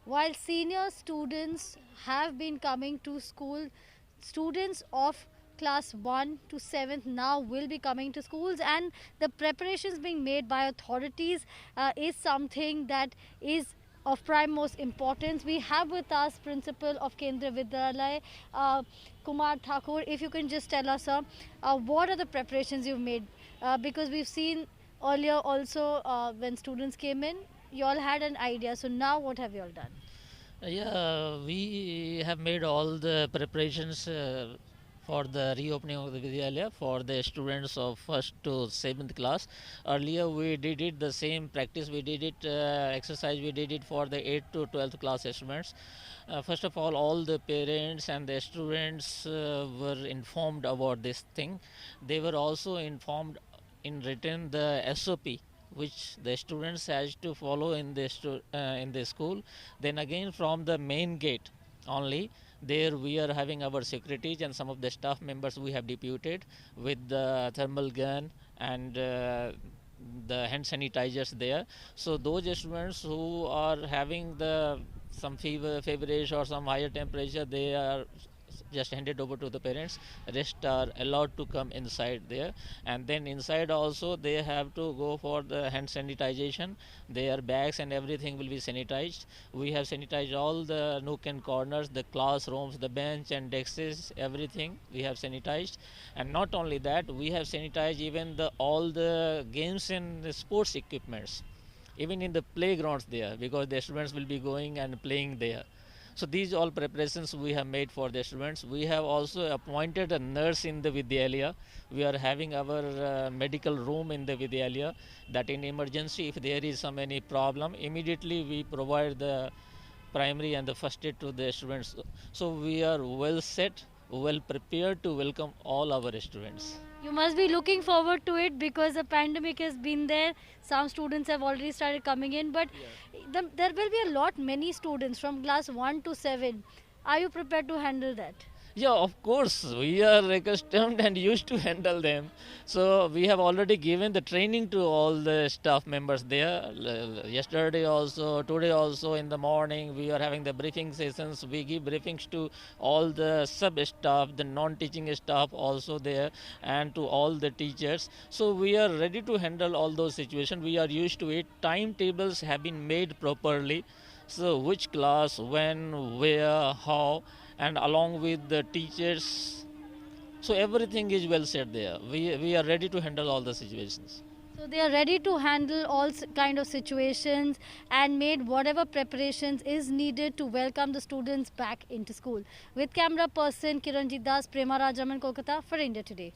While senior students have been coming to school, students of class 1 to 7th now will be coming to schools, and the preparations being made by authorities is something that is of prime most importance. We have with us principal of Kendra Vidyalaya, Kumar Thakur. If you can just tell us, what are the preparations you've made? Because we've seen earlier also, when students came in, you all had an idea. So now what have you all done? Yeah, we have made all the preparations for the reopening of the Vidyalaya for the students of first to seventh class. Earlier, we did it the same practice. We did it exercise. We did it for the 8th to 12th class students. First of all the parents and the students were informed about this thing. They were also informed in written the SOP which the students has to follow in the school. Then again from the main gate only, there we are having our secretaries and some of the staff members we have deputed with the thermal gun and the hand sanitizers there. So those students who are having the some feverish or some higher temperature, they are just handed over to the parents. Rest are allowed to come inside there, and then inside also they have to go for the hand sanitization. Their bags and everything will be sanitized. We have sanitized all the nook and corners, the classrooms, the bench and desks, everything we have sanitized. And not only that, we have sanitized even the all the games and the sports equipments, even in the playgrounds there, because the students will be going and playing there. So these all preparations we have made for the students. We have also appointed a nurse in the Vidyalaya. We are having our medical room in the Vidyalaya, that in emergency if there is some any problem, immediately we provide the primary and the first aid to the students. So we are well set, well prepared to welcome all our students. You must be looking forward to it because the pandemic has been there. Some students have already started coming in, but there will be a lot many students from class 1 to 7. Are you prepared to handle that? Yeah, of course, we are accustomed and used to handle them. So we have already given the training to all the staff members there. Yesterday also, today also in the morning, we are having the briefing sessions. We give briefings to all the sub staff, the non-teaching staff also there, and to all the teachers. So we are ready to handle all those situations. We are used to it. Timetables have been made properly. So which class, when, where, how, and along with the teachers. So everything is well said there. We are ready to handle all the situations. So they are ready to handle all kind of situations and made whatever preparations is needed to welcome the students back into school. With camera person Kiranjit Das, Prema Rajaman, Kolkata for India Today.